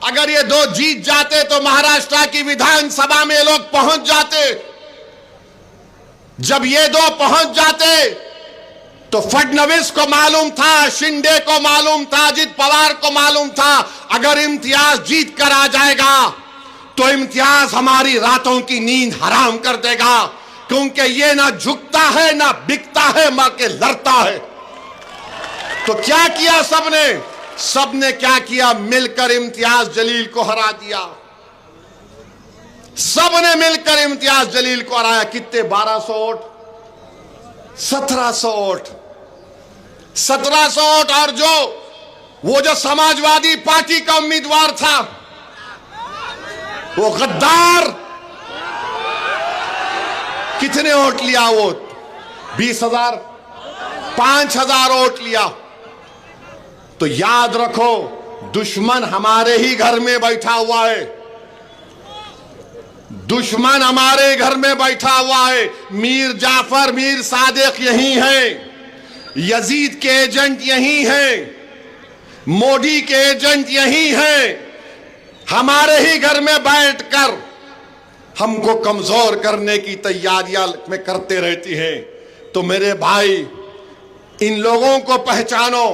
अगर ये दो जीत जाते तो महाराष्ट्र की विधानसभा में लोग पहुंच जाते। जब ये दो पहुंच जाते तो फडणवीस को मालूम था, शिंदे को मालूम था, अजित पवार को मालूम था, अगर इम्तियाज जीत कर आ जाएगा तो इम्तियाज हमारी रातों की नींद हराम कर देगा, क्योंकि ये ना झुकता है ना बिकता है, मर के लड़ता है। तो क्या किया सबने? सबने क्या किया? मिलकर इम्तियाज जलील को हरा दिया। सबने मिलकर इम्तियाज जलील को हराया। कितने? 1200 वोट, 1700 वोट, 1700 वोट। और वो जो समाजवादी पार्टी का उम्मीदवार था, वो गद्दार, कितने वोट लिया? वो 20,000, 5,000 वोट लिया। तो याद रखो, दुश्मन हमारे ही घर में बैठा हुआ है। दुश्मन हमारे घर में बैठा हुआ है। मीर जाफर, मीर सादिक यही है, यजीद के एजेंट यही हैं, मोदी के एजेंट यही हैं। हमारे ही घर में बैठकर हमको कमजोर करने की तैयारियां में करते रहती हैं। तो मेरे भाई, इन लोगों को पहचानो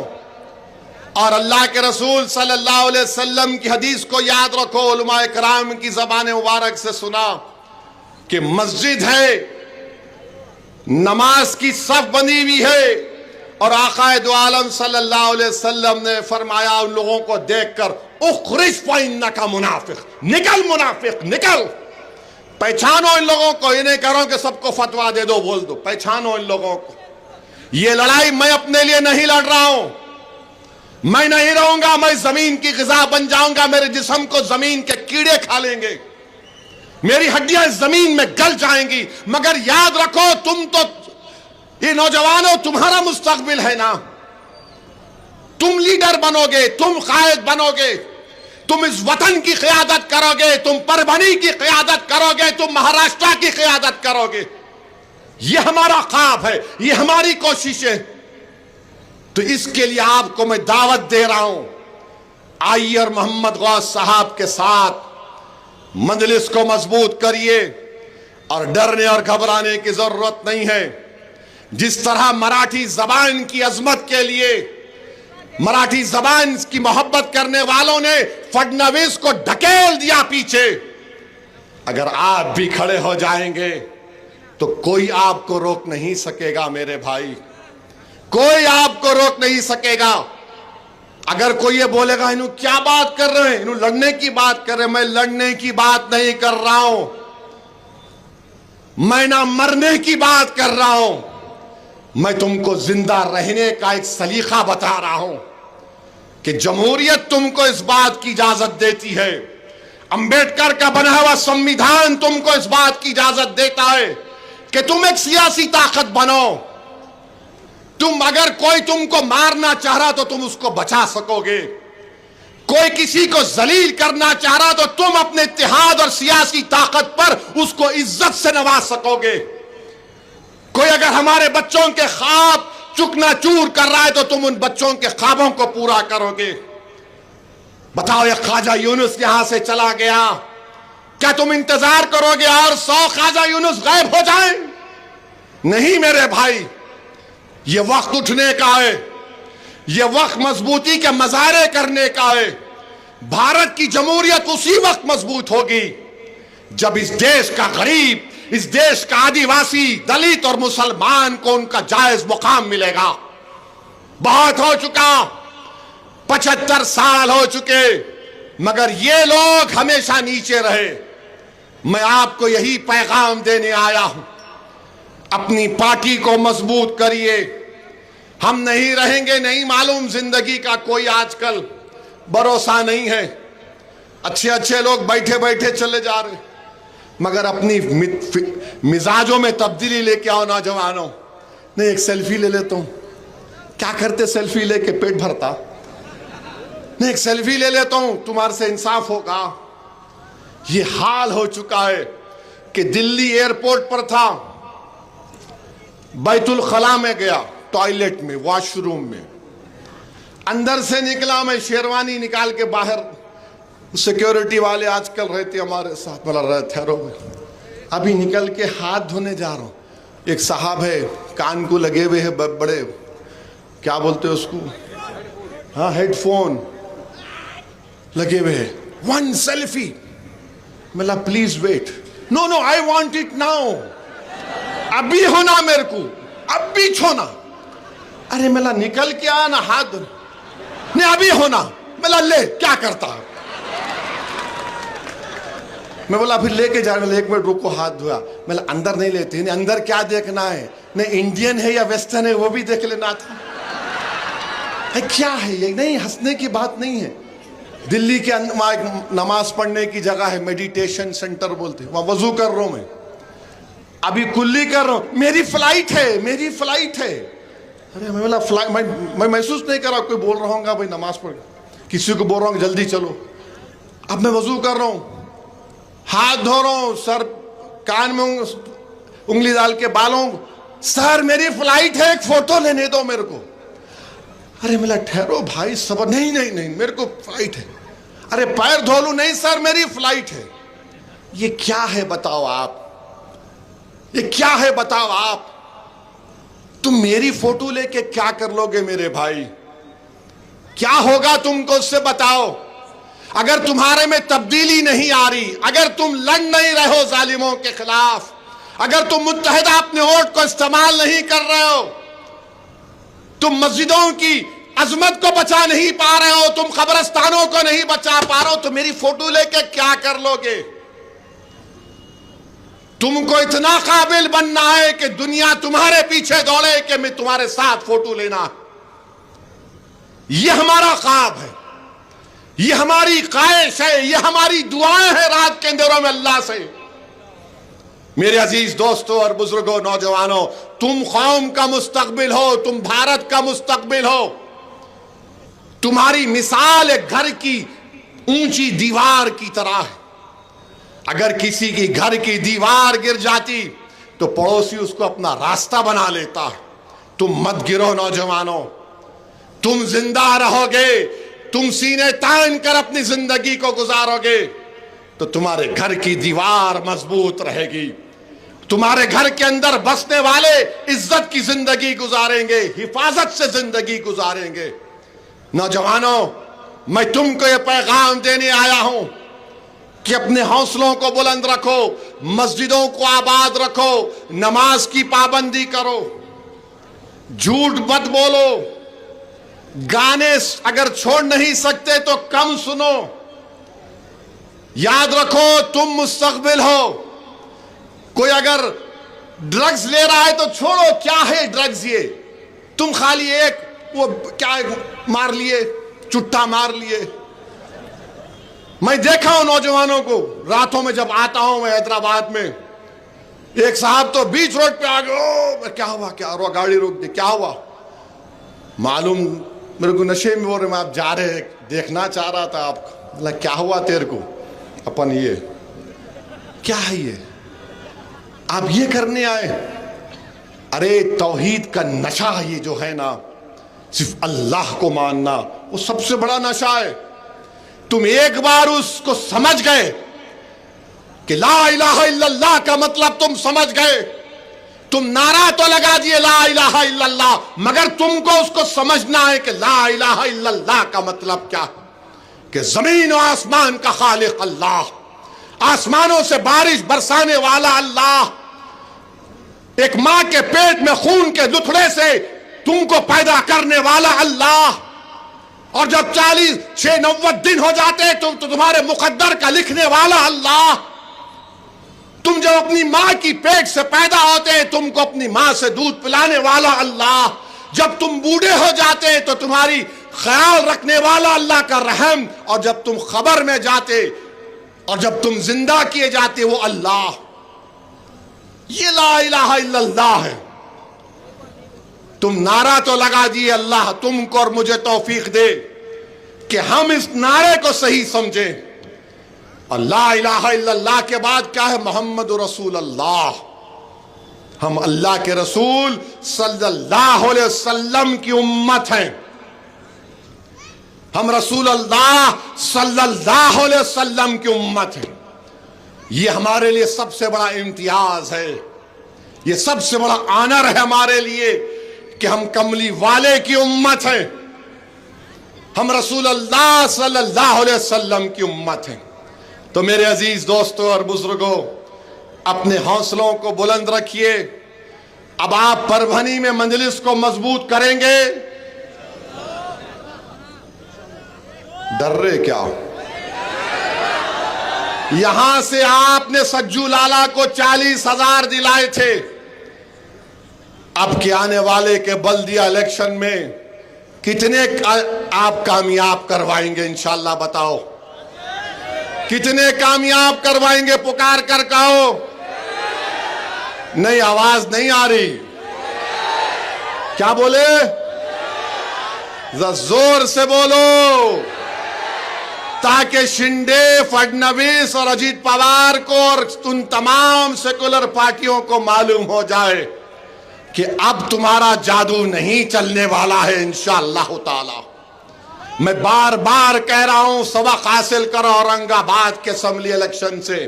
और अल्लाह के रसूल सल्लल्लाहु अलैहि वसल्लम की हदीस को याद रखो। उलमाए कराम की ज़बान मुबारक से सुना कि मस्जिद है, नमाज की सफ बनी हुई है, और आकाए दो आलम सल्लल्लाहु अलैहि वसल्लम ने फरमाया उन लोगों को देखकर, उखरिज फइन्नका मुनाफिक, निकल मुनाफिक, निकल। पहचानो इन लोगों को। ये नहीं करो कि सबको फतवा दे दो, बोल दो। पहचानो इन लोगों को। ये लड़ाई मैं अपने लिए नहीं लड़ रहा हूं। मैं नहीं रहूंगा, मैं जमीन की ग़िज़ा बन जाऊंगा, मेरे जिस्म को जमीन के कीड़े खा लेंगे, मेरी हड्डियां जमीन में गल जाएंगी। मगर याद रखो, तुम तो, ये नौजवानों, तुम्हारा मुस्तकबिल है ना। तुम लीडर बनोगे, तुम कायद बनोगे, तुम इस वतन की क़यादत करोगे, तुम परभनी की क़यादत करोगे, तुम महाराष्ट्र की क़यादत करोगे। यह हमारा ख्वाब है, यह हमारी कोशिश है। तो इसके लिए आपको मैं दावत दे रहा हूं, आइए और मोहम्मद गौस साहब के साथ मजलिस को मजबूत करिए। और डरने और घबराने की जरूरत नहीं है। जिस तरह मराठी जबान की अजमत के लिए, मराठी जबान की मोहब्बत करने वालों ने फडणवीस को ढकेल दिया पीछे, अगर आप भी खड़े हो जाएंगे तो कोई आपको रोक नहीं सकेगा मेरे भाई, कोई आपको रोक नहीं सकेगा। अगर कोई ये बोलेगा इन्हों क्या बात कर रहे हैं, इन्हों लड़ने की बात कर रहे हैं, मैं लड़ने की बात नहीं कर रहा हूं, मैं ना मरने की बात कर रहा हूं, मैं तुमको जिंदा रहने का एक सलीका बता रहा हूं। कि जमहूरियत तुमको इस बात की इजाजत देती है, अंबेडकर का बना हुआ संविधान तुमको इस बात की इजाजत देता है कि तुम एक सियासी ताकत बनो। तुम अगर कोई तुमको मारना चाह रहा तो तुम उसको बचा सकोगे, कोई किसी को जलील करना चाह रहा तो तुम अपने इत्तेहाद और सियासी ताकत पर उसको इज्जत से नवाज सकोगे। कोई अगर हमारे बच्चों के ख्वाब चुकनाचूर कर रहा है तो तुम उन बच्चों के ख्वाबों को पूरा करोगे। बताओ, ये ख्वाजा यूनुस यहां से चला गया, क्या तुम इंतजार करोगे और 100 ख्वाजा यूनुस गायब हो जाएं? नहीं मेरे भाई, ये वक्त उठने का है, ये वक्त मजबूती के मजारे करने का है। भारत की जमहूरियत उसी वक्त मजबूत होगी जब इस देश का गरीब, इस देश का आदिवासी, दलित और मुसलमान को उनका जायज मुकाम मिलेगा। बहुत हो चुका, 75 साल हो चुके, मगर ये लोग हमेशा नीचे रहे। मैं आपको यही पैगाम देने आया हूं, अपनी पार्टी को मजबूत करिए। हम नहीं रहेंगे, नहीं मालूम, जिंदगी का कोई आजकल भरोसा नहीं है। अच्छे अच्छे लोग बैठे बैठे चले जा रहे, मगर अपनी मिजाजों में तब्दीली लेके आओ नौजवानों। नहीं, एक सेल्फी ले लेता हूं। क्या करते सेल्फी लेके? पेट भरता? नहीं, एक सेल्फी ले लेता हूं, तुम्हारे से इंसाफ होगा। ये हाल हो चुका है कि दिल्ली एयरपोर्ट पर था, बैतुल खला में गया, टॉयलेट में, वॉशरूम में, अंदर से निकला, मैं शेरवानी निकाल के बाहर, सिक्योरिटी वाले आजकल रहते हमारे साथ, बोला रहे ठहरो, अभी निकल के हाथ धोने जा रहा हूं। एक साहब है, कान को लगे हुए हैं बड़े, क्या बोलते हैं उसको, हाँ, हेडफोन लगे हुए हैं। वन सेल्फी, मतलब please wait, no no I want it now, अभी होना मेरे को, अभी छोना। अरे मेला निकल के आना, हाथ धो, नहीं अभी होना। मेला ले, क्या करता? मैं बोला फिर लेके जा रहा, 1 मिनट रुको, हाथ धोया। मैं अंदर नहीं लेते, नहीं अंदर क्या देखना है, नहीं इंडियन है या वेस्टर्न है वो भी देख लेना था। क्या है ये? नहीं, हंसने की बात नहीं है। दिल्ली के अंदर नमाज पढ़ने की जगह है, मेडिटेशन सेंटर बोलते हैं, वहां वजू कर रहा हूं मैं, अभी कुल्ली कर रहा हूं, मेरी फ्लाइट है, मेरी फ्लाइट है। अरे मैं बोला फ्लाइट, मैं महसूस नहीं कर रहा, कोई बोल रहा हूँ भाई नमाज पढ़, किसी को बोल रहा हूँ जल्दी चलो। अब मैं वजू कर रहा हूँ, हाथ धो रहा हूं, सर कान में उंगली डाल के बालों, सर मेरी फ्लाइट है, एक फोटो लेने दो मेरे को। अरे मेरा ठहरो भाई, सबर, नहीं नहीं नहीं मेरे को फ्लाइट है। अरे पैर धो लूं, नहीं सर मेरी फ्लाइट है। ये क्या है बताओ आप, ये क्या है बताओ आप? तुम मेरी फोटो लेके क्या कर लोगे मेरे भाई? क्या होगा तुमको, उससे बताओ। अगर तुम्हारे में तब्दीली नहीं आ रही, अगर तुम लड़ नहीं रहे हो जालिमों के खिलाफ, अगर तुम मुत्तहिदा अपने वोट को इस्तेमाल नहीं कर रहे हो, तुम मस्जिदों की अजमत को बचा नहीं पा रहे हो, तुम कब्रिस्तानों को नहीं बचा पा रहे हो, तो मेरी फोटो लेके क्या कर लोगे? तुमको इतना काबिल बनना है कि दुनिया तुम्हारे पीछे दौड़े कि मैं तुम्हारे साथ फोटो लेना। यह हमारा ख्वाब है, ये हमारी ख्वाहिश है, ये हमारी दुआएं हैं रात के अंधेरों में अल्लाह से। मेरे अजीज दोस्तों और बुजुर्गों, नौजवानों, तुम कौम का मुस्तकबिल हो, तुम भारत का मुस्तकबिल हो। तुम्हारी मिसाल एक घर की ऊंची दीवार की तरह है। अगर किसी की घर की दीवार गिर जाती तो पड़ोसी उसको अपना रास्ता बना लेता है। तुम मत गिरो नौजवानों, तुम जिंदा रहोगे, तुम सीने तान कर अपनी जिंदगी को गुजारोगे तो तुम्हारे घर की दीवार मजबूत रहेगी। तुम्हारे घर के अंदर बसने वाले इज्जत की जिंदगी गुजारेंगे, हिफाजत से जिंदगी गुजारेंगे। नौजवानों, मैं तुमको यह पैगाम देने आया हूं कि अपने हौसलों को बुलंद रखो, मस्जिदों को आबाद रखो, नमाज की पाबंदी करो, झूठ मत बोलो, गाने अगर छोड़ नहीं सकते तो कम सुनो। याद रखो तुम मुस्तकबिल हो। कोई अगर ड्रग्स ले रहा है तो छोड़ो, क्या है ड्रग्स, ये तुम खाली एक वो क्या मार लिए, चुट्टा मार लिए। मैं देखा हूं नौजवानों को, रातों में जब आता हूं मैं हैदराबाद में, एक साहब तो बीच रोड पे आ गए, ओ क्या हुआ, क्या हुआ, गाड़ी रोक दी, क्या हुआ, मालूम मेरे को नशे में बोल रहे, मैं आप जा रहे, देखना चाह रहा था आपको। मतलब क्या हुआ तेरे को, अपन ये क्या है, ये आप ये करने आए। अरे तौहीद का नशा ये जो है ना, सिर्फ अल्लाह को मानना, वो सबसे बड़ा नशा है। तुम एक बार उसको समझ गए कि ला इलाहा इल्लल्लाह का मतलब तुम समझ गए, तुम नारा तो लगा दिए ला इलाहा इल्लल्लाह, मगर तुमको उसको समझना है कि ला इलाहा इल्लल्लाह का मतलब क्या है, कि जमीन और आसमान का खालिक अल्लाह, आसमानों से बारिश बरसाने वाला अल्लाह, एक मां के पेट में खून के लुथड़े से तुमको पैदा करने वाला अल्लाह, और जब 40-90 दिन हो जाते तो तुम्हारे मुकद्दर का लिखने वाला अल्लाह, तुम जब अपनी मां की पेट से पैदा होते तुमको अपनी मां से दूध पिलाने वाला अल्लाह, जब तुम बूढ़े हो जाते तो तुम्हारी ख्याल रखने वाला अल्लाह का रहम, और जब तुम खबर में जाते और जब तुम जिंदा किए जाते वो अल्लाह। ये ला इलाहा इल्लल्लाह है। तुम नारा तो लगा दिए, अल्लाह तुमको और मुझे तौफीक दे कि हम इस नारे को सही समझें। और ला इलाहा इल्लल्लाह के बाद क्या है, मोहम्मद रसूल अल्लाह, हम अल्लाह के रसूल सल्लल्लाहु अलैहि वसल्लम की उम्मत हैं, हम रसूल अल्लाह सल्लल्लाहु अलैहि वसल्लम की उम्मत हैं। ये हमारे लिए सबसे बड़ा इम्तियाज है, ये सबसे बड़ा आनर है हमारे लिए कि हम कमली वाले की उम्मत हैं, हम रसूल अल्लाह सल्लल्लाहु अलैहि वसल्लम की उम्मत हैं। तो मेरे अजीज दोस्तों और बुजुर्गों, अपने हौसलों को बुलंद रखिए। अब आप परभनी में मंजलिस को मजबूत करेंगे। डर रहे क्या? यहां से आपने सज्जू लाला को 40,000 दिलाए थे, अब के आने वाले के बल्दिया इलेक्शन में कितने आप कामयाब करवाएंगे इंशाअल्लाह? बताओ कितने कामयाब करवाएंगे? पुकार कर कहो। नहीं, आवाज नहीं आ रही, क्या बोले? जोर से बोलो ताकि शिंदे, फडणवीस और अजीत पवार को और उन तमाम सेकुलर पार्टियों को मालूम हो जाए कि अब तुम्हारा जादू नहीं चलने वाला है इंशाअल्लाह ताला। मैं बार बार कह रहा हूं, सबक हासिल करो औरंगाबाद के असेंबली इलेक्शन से।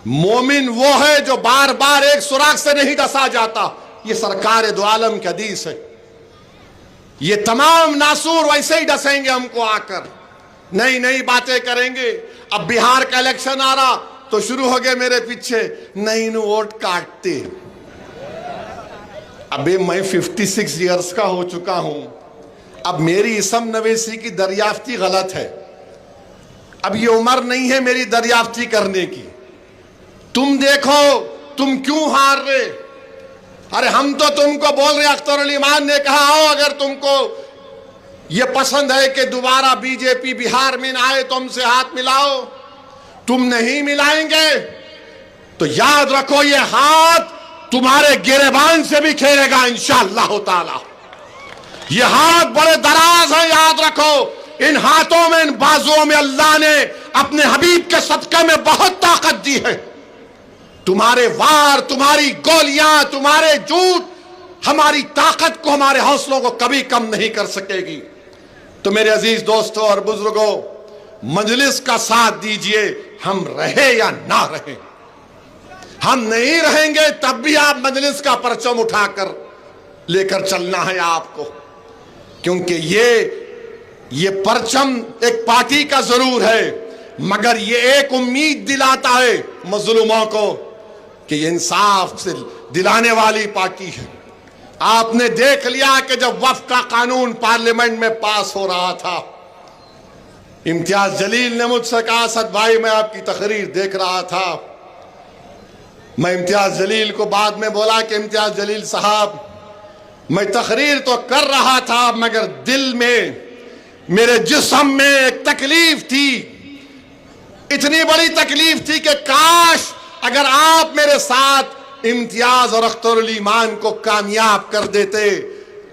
मोमिन वो है जो बार बार एक सुराख से नहीं डसा जाता, ये सरकार दो आलम की हदीस है। ये तमाम नासूर वैसे ही डसेंगे हमको आकर, नई नई बातें करेंगे। अब बिहार का इलेक्शन आ रहा तो शुरू हो गए मेरे पीछे, नहीं न वोट काटते। अबे मैं 56 इयर्स का हो चुका हूं, अब मेरी इसम नवेसी की दरियाफ्ती गलत है, अब ये उम्र नहीं है मेरी दरियाफ्ती करने की। तुम देखो तुम क्यों हार रहे। अरे हम तो तुमको बोल रहे, अख्तर अली मान ने कहा हो अगर तुमको ये पसंद है कि दोबारा बीजेपी बिहार में ना आए तो हमसे हाथ मिलाओ। तुम नहीं मिलाएंगे तो याद रखो ये हाथ तुम्हारे गिरेबान से भी खेलेगा इंशाअल्लाह ताला। ये हाथ बड़े दराज है, याद रखो। इन हाथों में, इन बाजुओं में अल्लाह ने अपने हबीब के सदक़े में बहुत ताकत दी है। तुम्हारे वार, तुम्हारी गोलियां, तुम्हारे झूठ हमारी ताकत को, हमारे हौसलों को कभी कम नहीं कर सकेगी। तो मेरे अजीज दोस्तों और बुजुर्गों, मजलिस का साथ दीजिए, हम रहे या ना रहे। हम नहीं रहेंगे तब भी आप मजलिस का परचम उठाकर लेकर चलना है आपको, क्योंकि ये परचम एक पार्टी का जरूर है, मगर ये एक उम्मीद दिलाता है मजलूमों को कि ये इंसाफ से दिलाने वाली पार्टी है। आपने देख लिया कि जब वक्फ का कानून पार्लियामेंट में पास हो रहा था, इम्तियाज जलील ने मुझसे कहा, सद भाई मैं आपकी तकरीर देख रहा था। मैं इम्तियाज जलील को बाद में बोला कि इम्तियाज जलील साहब, मैं तकरीर तो कर रहा था मगर दिल में मेरे जिस्म में एक तकलीफ थी, इतनी बड़ी तकलीफ थी कि काश अगर आप मेरे साथ इम्तियाज और अख्तरुल ईमान को कामयाब कर देते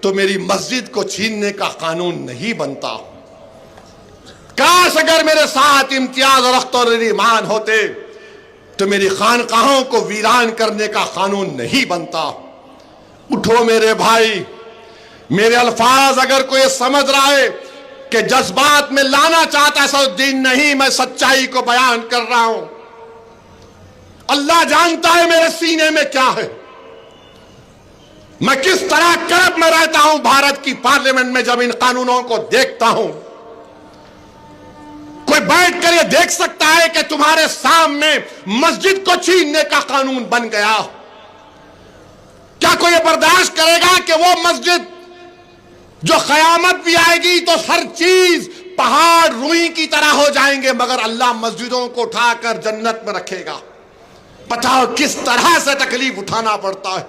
तो मेरी मस्जिद को छीनने का कानून नहीं बनता। काश अगर मेरे साथ इम्तियाज और अख्तरुल ईमान होते तो मेरी खानकाहों को वीरान करने का कानून नहीं बनता। उठो मेरे भाई, मेरे अल्फाज अगर कोई समझ रहा है कि जज्बात में लाना चाहता है सौद्दीन, नहीं, मैं सच्चाई को बयान कर रहा हूं। अल्लाह जानता है मेरे सीने में क्या है। मैं किस तरह कर्ब में रहता हूं भारत की पार्लियामेंट में जब इन कानूनों को देखता हूं। कोई बैठ कर यह देख सकता है कि तुम्हारे सामने मस्जिद को छीनने का कानून बन गया? क्या कोई बर्दाश्त करेगा कि वो मस्जिद जो कयामत भी आएगी तो हर चीज पहाड़ रुई की तरह हो जाएंगे, मगर अल्लाह मस्जिदों को उठाकर जन्नत में रखेगा? बताओ किस तरह से तकलीफ उठाना पड़ता है।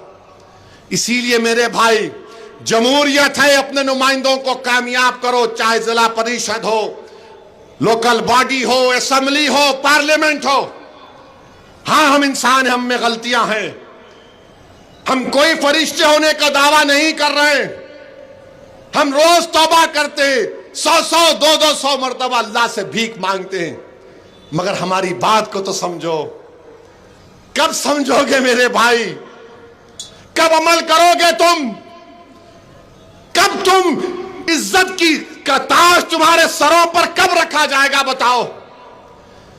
इसीलिए मेरे भाई, जमहूरियत है, अपने नुमाइंदों को कामयाब करो, चाहे जिला परिषद हो, लोकल बॉडी हो, असेंबली हो, पार्लियामेंट हो। हां, हम इंसान हैं, हम में गलतियां हैं, हम कोई फरिश्ते होने का दावा नहीं कर रहे। हम रोज तौबा करते, 100 200 मरतबा अल्लाह से भीख मांगते हैं, मगर हमारी बात को तो समझो। कब समझोगे मेरे भाई? कब अमल करोगे तुम? कब तुम इज्जत की का ताज तुम्हारे सरों पर कब रखा जाएगा? बताओ।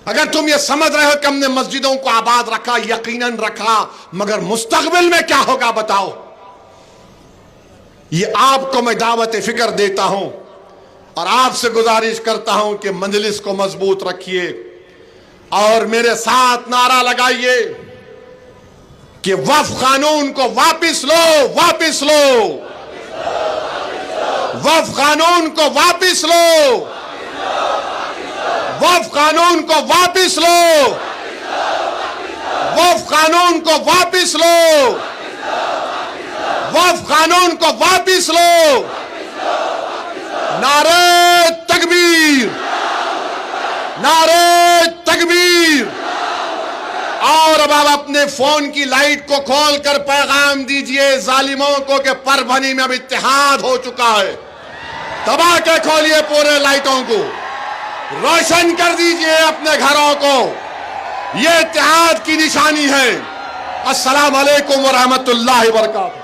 अगर तुम ये समझ रहे हो कि हमने मस्जिदों को आबाद रखा, यकीनन रखा, मगर मुस्तकबिल में क्या होगा बताओ? ये आपको मैं दावत फिक्र देता हूं और आपसे गुजारिश करता हूं कि मंजलिस को मजबूत रखिए और मेरे साथ नारा लगाइए कि वक्फ कानून को वापिस लो, वापिस लो, वक्फ कानून को वापिस लो, वक्फ कानून को वापिस लो, वक्फ कानून को वापिस लो, वक्फ कानून को वापिस लो। नारे तकबीर, नारे तकबीर। और अब आप अपने फोन की लाइट को खोलकर पैगाम दीजिए जालिमों को कि परभनी में अब इत्तेहाद हो चुका है। दबा के खोलिए पूरे लाइटों को, रोशन कर दीजिए अपने घरों को। यह इत्तेहाद की निशानी है। अस्सलाम वालेकुम व रहमतुल्लाहि व बरकातहू।